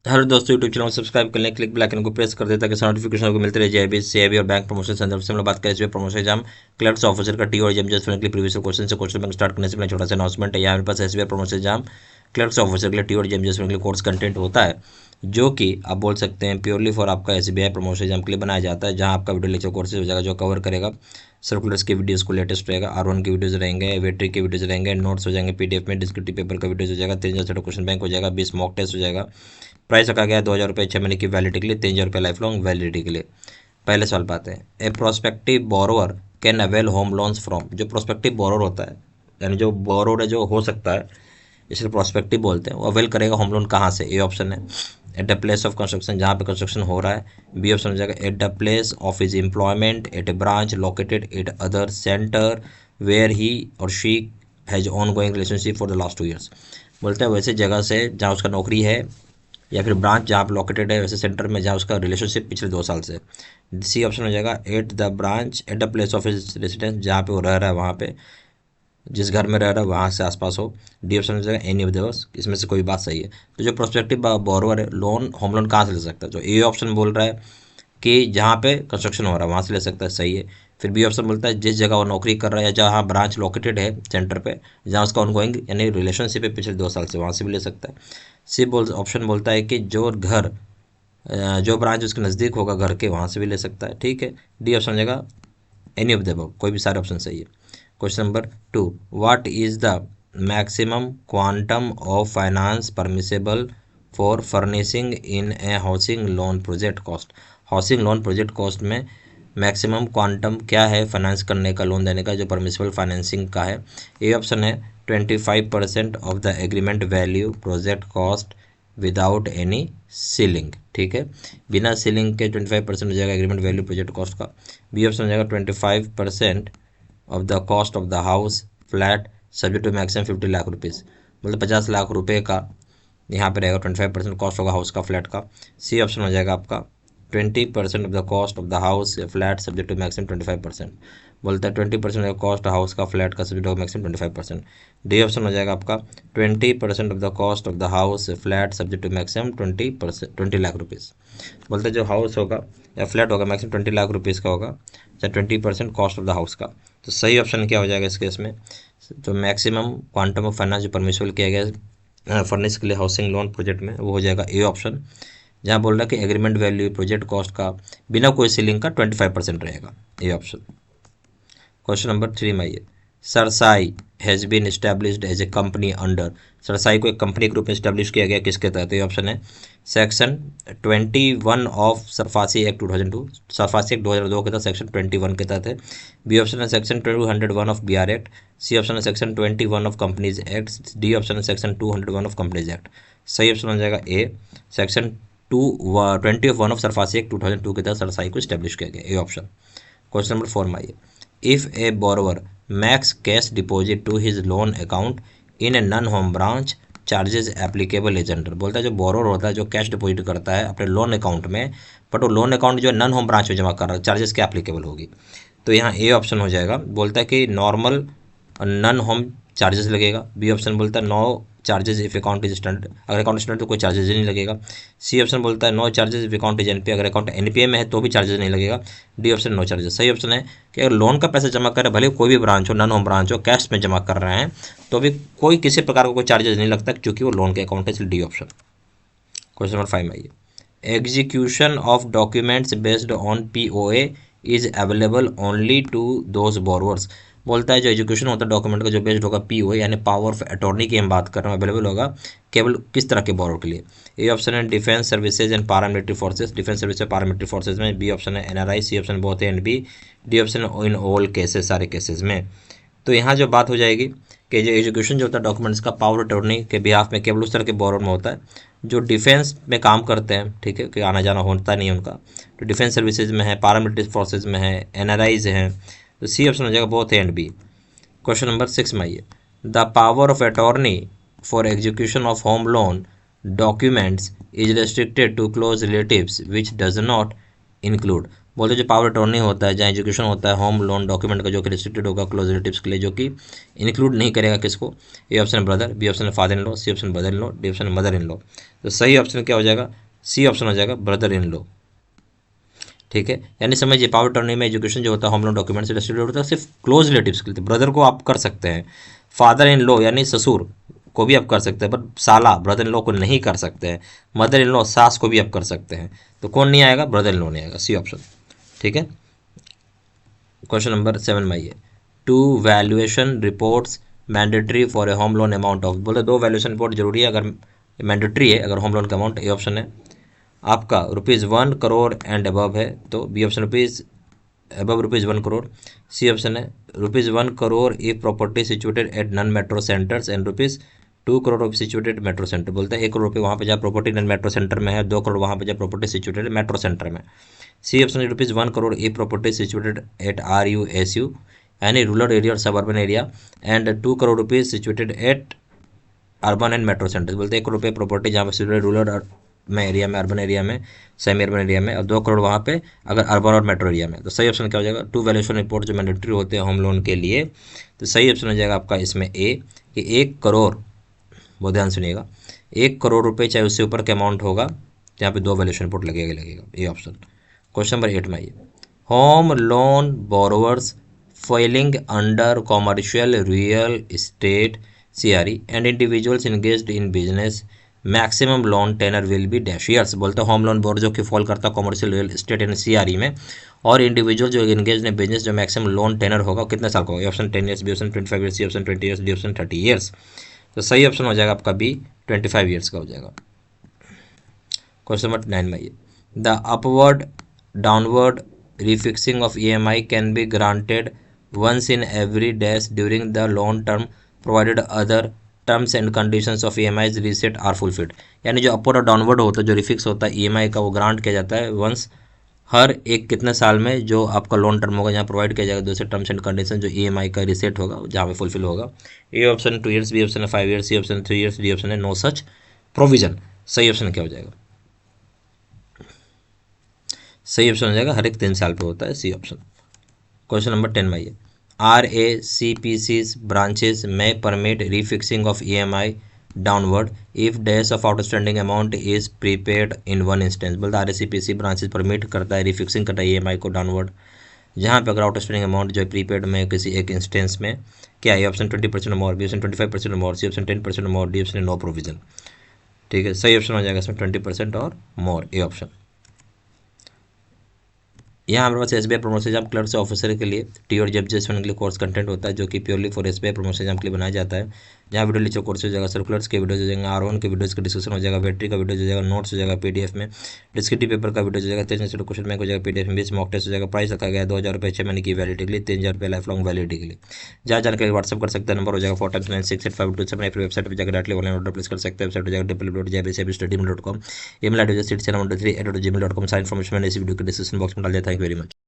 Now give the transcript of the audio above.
Hello दोस्तों, YouTube channel को subscribe करने क्लिक बेल आइकन को प्रेस कर दें ताकि नोटिफिकेशन आपको मिलते रहे जेआईबी सीआईबी और बैंक प्रमोशन संदर्भ से हम लोग बात करें इसमें प्रमोशन एग्जाम क्लर्क्स ऑफिसर का टी और एम जस्ट के प्रीवियस क्वेश्चन से क्वेश्चन बैंक स्टार्ट करने से पहले छोटा सा अनाउंसमेंट है। यहाँ मेरे पास SBI promotion exam clerks officer के लिए टी और एम जस्ट के लिए कोर्स कंटेंट होता है जो कि आप बोल सकते हैं प्योरली फॉर आपका एसबीआई प्रमोशन एग्जाम के लिए बनाया जाता है, जहाँ आपका वीडियो लेक्चर कोर्सेज हो जाएगा जो कवर करेगा सर्कुलर्स की वीडियोस को लेटेस्ट रहेगा, R1 की वीडियोस रहेंगे, वेट्री की वीडियोस रहेंगे, नोट्स हो जाएंगे पीडीएफ में, डिस्क्रिप्टिव पेपर का वीडियोस हो जाएगा, 3000 क्वेश्चन बैंक हो जाएगा, 20 मॉक टेस्ट हो जाएगा। प्राइस रखा गया है 2000 रुपये 6 महीने की वैलिडिटी के लिए, 3000 रुपये लाइफ लॉन्ग वैलिडिटी के लिए। पहले सवाल पाते हैं। A prospective borrower can avail home loans from. जो प्रोस्पेक्टिव बोरोवर होता है यानी जो बोरोवर है जो हो सकता है, इसलिए प्रोस्पेक्टिव बोलते हैं, वो अवेल करेगा होम लोन कहाँ से। ए ऑप्शन है eight the place of construction, जहाँ पे कंस्ट्रक्शन हो रहा है। बी ऑप्शन हो जाएगा at the place of his employment, at a branch located at other centre where he और she has on going relationship for the last 2 years. बोलते हैं वैसे जगह से जहाँ उसका नौकरी है या फिर ब्रांच जहाँ पर लोकेटेड है, वैसे सेंटर में जहाँ उसका रिलेशनशिप पिछले 2 साल से। सी ऑप्शन हो जाएगा at the branch at the place of his residence, जहाँ पे वो रह रहा है वहाँ पे, जिस घर में रह रहा है वहाँ से आसपास हो। डी ऑप्शन हो जाएगा एनी ऑफ दिस, इसमें से कोई बात सही है। तो जो प्रोस्पेक्टिव बोरोवर है लोन होम लोन कहाँ से ले सकता है, जो ए ऑप्शन बोल रहा है कि जहाँ पे कंस्ट्रक्शन हो रहा है वहाँ से ले सकता है, सही है। फिर बी ऑप्शन बोलता है जिस जगह वो नौकरी कर रहा है या जहाँ ब्रांच लोकेटेड है सेंटर पे, जहाँ उसका ऑनगोइंग यानी रिलेशनशिप है पिछले 2 साल से, वहाँ से भी ले सकता है। सी ऑप्शन बोलता है कि जो घर जो ब्रांच उसके नज़दीक होगा घर के, वहाँ से भी ले सकता है, ठीक है। डी ऑप्शन हो जाएगा एनी ऑफ द अबव, कोई भी सारे ऑप्शन सही है। Question number 2, what is the maximum quantum of finance permissible for furnishing in A housing loan project cost. Housing loan project cost में मैक्सिमम क्वांटम क्या है फाइनेंस करने का, लोन देने का, जो परमिसेबल फाइनेंसिंग का है। ए ऑप्शन है 25% of the agreement value project cost without any ceiling, ठीक है। बिना सीलिंग के 25% हो जाएगा एग्रीमेंट वैल्यू प्रोजेक्ट कॉस्ट का। बी ऑप्शन हो जाएगा 25% of the cost of the house flat subject to maximum 50 lakh rupees, मतलब 50 लाख रुपए का यहाँ पे रहेगा 25% कॉस्ट होगा हाउस का फ्लैट का। सी ऑप्शन हो जाएगा आपका 20% of the cost of the house flat subject to maximum 25%, बोलता है 20% ऑफ कॉस्ट हाउस का फ्लैट का सब्जेक्ट होगा मैक्सिमम 25%। डी ऑप्शन हो जाएगा आपका 20% of the cost of the house flat subject to maximum 20 lakh rupees, बोलते हैं जो हाउस होगा या फ्लैट होगा मैक्सिमम 20 लाख रुपीज़ का होगा, चाहे 20% कॉस्ट ऑफ द हाउस का। तो सही ऑप्शन क्या हो जाएगा इस केस में, तो मैक्सिमम क्वांटम ऑफ फाइनेंस जो परमिशन किया गया फर्निश के लिए हाउसिंग लोन प्रोजेक्ट में, वो हो जाएगा ए ऑप्शन, जहाँ बोल रहा है कि एग्रीमेंट वैल्यू प्रोजेक्ट कॉस्ट का बिना कोई सीलिंग का 25% रहेगा, ए ऑप्शन। क्वेश्चन नंबर 3 में आइए। CERSAI has been established as a company under. CERSAI को एक कंपनी के रूप में इस्टेब्लिश किया गया किसके तहत, ये ऑप्शन है section 21 of SARFAESI act 2002, SARFAESI act 2002 के तहत सेक्शन 21 के तहत है। बी ऑप्शन है section 201 of BR act. C option है section 21 of companies act. D option है सेक्शन 201 ऑफ कंपनीज एक्ट। सही ऑप्शन हो जाएगा A, section 21 of SARFAESI act 2002 के तहत सरसाई को इस्टेब्लिश किया गया, ए ऑप्शन। क्वेश्चन नंबर 4 में आइए। If a borrower makes cash deposit to his loan account in a non home branch charges applicable as under, बोलता है जो बोरोवर होता है जो कैश डिपॉजिट करता है अपने लोन अकाउंट में, बट वो लोन अकाउंट जो नन होम ब्रांच में जमा कर रहा है, चार्जेस क्या एप्लीकेबल होगी। तो यहाँ ए ऑप्शन हो जाएगा, बोलता है कि नॉर्मल नन होम चार्जेस लगेगा। बी ऑप्शन बोलता है no charges if account is standard, अगर अकाउंट स्टैंडर्ड तो कोई चार्जेस ही नहीं लगेगा। सी ऑप्शन बोलता है no charges if account is NPA, अगर अकाउंट NPA में है तो भी चार्जेस नहीं लगेगा। D option no charges. सही ऑप्शन है कि अगर लोन का पैसा जमा कर रहे भले कोई भी ब्रांच हो, नन होम ब्रांच हो, कैश में जमा कर रहे हैं तो भी कोई किसी प्रकार का कोई चार्जेस नहीं लगता क्योंकि वो लोन के अकाउंट है, इसलिए डी ऑप्शन। क्वेश्चन नंबर 5 में आइए। Execution of documents based on POA is available only to those borrowers, बोलता है जो एजुकेशन होता है डॉक्यूमेंट का जो बेस्ड होगा POA यानी पावर ऑफ अटॉर्नी की हम बात कर रहे हैं, अवेलेबल होगा केवल किस तरह के बोरोवर के लिए। ए ऑप्शन है defence services and paramilitary forces, defence service और पारामिलिट्री फोर्सेज में। बी ऑप्शन है NRI। C option both A and B. D option in all cases, सारे केसेस में। तो यहाँ जो बात हो जाएगी कि जो एजुकेशन जो होता है डॉक्यूमेंट्स का पावर अटॉर्नी के बिहाफ में केवल उस तरह के बोरोवर में होता है जो डिफेंस में काम करते हैं, ठीक है, कि आना जाना होता नहीं है उनका, तो डिफेंस सर्विसेज में है, पारामिलिट्री फोर्सेज में है, NRIs हैं। तो सी ऑप्शन हो जाएगा both A and B. Question number 6 में आइए। The power of attorney for execution of home loan documents is restricted to close relatives which does not include, बोलते जो पावर अटॉर्नी होता है, जहाँ एजुकेशन होता है, होम लोन डॉक्यूमेंट का जो कि रिस्ट्रिक्टेड होगा क्लोज रिलेटिव्स के लिए, जो कि इंक्लूड नहीं करेगा किसको, ए ऑप्शन है ब्रदर, बी ऑप्शन है father in law, C option brother in law, D option mother in law. तो सही ऑप्शन क्या हो जाएगा, सी ऑप्शन हो जाएगा ब्रदर इन लॉ। ठीक है, यानी समझिए पावर अटॉर्नी में एजुकेशन जो होता है, होम लोन डॉक्यूमेंट से रिस्ट्रिक्टेड होता है सिर्फ क्लोज रिलेटिव्स के लिए। ब्रदर को आप कर सकते हैं, फादर इन लॉ यानी ससुर को भी आप कर सकते हैं, पर साला ब्रदर इन लॉ को नहीं कर सकते हैं। मदर इन लॉ सास को भी आप कर सकते हैं। तो कौन नहीं आएगा, ब्रदर इन लॉ नहीं आएगा, सी ऑप्शन। ठीक है, क्वेश्चन नंबर 7 में आइए, 2 valuation reports mandatory for a home loan amount of. बोले 2 वैल्यूएशन रिपोर्ट जरूरी है, अगर मैंडेटरी है अगर होम लोन का अमाउंट। ए ऑप्शन है आपका ₹1 करोड़ एंड अबव है, तो B option above ₹1 crore. C option है ₹1 crore if property situated at non metro centres and ₹2 crore situated metro centre. बोलते हैं 1 करोड़ रुपये वहाँ पे जहाँ प्रॉपर्टी नॉन मेट्रो सेंटर में है, 2 करोड़ वहाँ पे जहाँ प्रॉपर्टी सिचुएटेड मेट्रो सेंटर में। सी ऑप्शन है ₹1 crore if property situated eight RUSU यानी रूरल एरिया और सब urban area, and 2 crore rupees situated at urban and metro centres. बोलते हैं 1 करोड़ रुपये प्रॉपर्टी जहाँ पे रूरल में एरिया में, अर्बन एरिया में, सेमी अर्बन एरिया में, और 2 करोड़ वहाँ पे अगर अर्बन और मेट्रो एरिया में। तो सही ऑप्शन क्या हो जाएगा, 2 वैल्यूएशन रिपोर्ट जो मैंडेटरी होते हैं होम लोन के लिए। तो सही ऑप्शन हो जाएगा आपका इसमें ए, कि 1 करोड़, बहुत ध्यान सुनिएगा, 1 करोड़ रुपये चाहे उससे ऊपर का अमाउंट होगा, यहाँ पे 2 वैल्यूएशन रिपोर्ट लगेगा, ये ऑप्शन। क्वेश्चन नंबर 8 में आइए, home loan borrowers filing under commercial real estate CRE and individuals engaged in business maximum loan tenor will be dash years. बोलते हैं होम लोन बोर्ड जो कि फॉल करता है commercial real estate and CRE में, और इंडिविजुअल जो engage in business जो मैक्सिमम लोन टेनर होगा कितने साल का होगा। Option 10 years, B option 25 years, C option 20 years, D option 30 years. तो सही ऑप्शन हो जाएगा आपका बी, 25 ईयर्स का हो जाएगा। क्वेश्चन नंबर 9 में आइए, the upward downward refixing of EMI can be granted once in every dash during the loan term provided other terms and conditions of EMI's reset are fulfilled। यानी जो upward और downward होता है, जो refix होता है EMI का, वो ग्रांट किया जाता है वंस, हर एक कितने साल में जो आपका लोन टर्म होगा जहाँ प्रोवाइड किया जाएगा दूसरे टर्म्स एंड कंडीशन जो EMI का रिसेट होगा जहाँ पे फुलफिल होगा। A option 2 years, B option है 5 years, C option 3 years, D option है नो सच प्रोविजन। सही ऑप्शन क्या हो जाएगा, सही ऑप्शन हो जाएगा हर एक 3 साल पे होता है, सी ऑप्शन। क्वेश्चन नंबर 10 में आइए, RACPC's branches may permit refixing of EMI downward if days of outstanding amount is prepaid in one instance। बोलता है RACPC ब्रांचेस परमिट करता है, रिफिक्सिंग करता है EMI को डाउनवर्ड जहाँ पे अगर आउटस्टैंडिंग अमाउंट जो है प्रीपेड में किसी एक इंस्टेंस में क्या है। ऑप्शन 20% मोर, बी ऑप्शन 25% मोर, सी ऑप्शन 10% मोर, डी ऑप्शन नो प्रोविजन। ठीक है, सही ऑप्शन हो जाएगा इसमें 20% और मोर, ए ऑप्शन। यहाँ हमारे पास SBI प्रमोशन एग्जाम क्लर्क से ऑफिसर के लिए टी और जज के लिए कोर्स कंटेंट होता है जो कि purely for SBI promotion exam के लिए बनाया जाता है। जहाँ वीडियो लीचर कोर्स हो जाएगा, सर्कुलर्स के वीडियोज हो जाएंगे, R1 के वीडियोज का डिस्कशन हो जाएगा, बैटरी का वीडियो हो जाएगा, नोट्स हो जाएगा PDF में, डिस्क्रिप्टिव पेपर का वीडियो हो जाएगा, 3 क्वेश्चन बैंक हो जाएगा PDF में, 20 मॉक टेस्ट हो जाएगा। प्राइस रखा गया 2,000 रुपये 6 महीने की वैलिडिटी के लिए, 3,000 रुपये लाइफ लॉन्ग वैलिडिटी के लिए। जहाँ जानकारी व्हाट्सअप कर सकते हैं, नंबर हो जाएगा 4x968527। फिर वेबसाइट पर जाकर डायरेक्टली ऑनलाइन ऑर्डर प्लेस कर सकते हैं। वेबसाइट हो जाएगा www.jbcstudy.com। Email ID 6713@gmail.com। सारी इन्फॉर्मेशन मैंने इसी वीडियो के डिस्क्रिप्शन बॉक्स में डाल दिया। Thank you very much.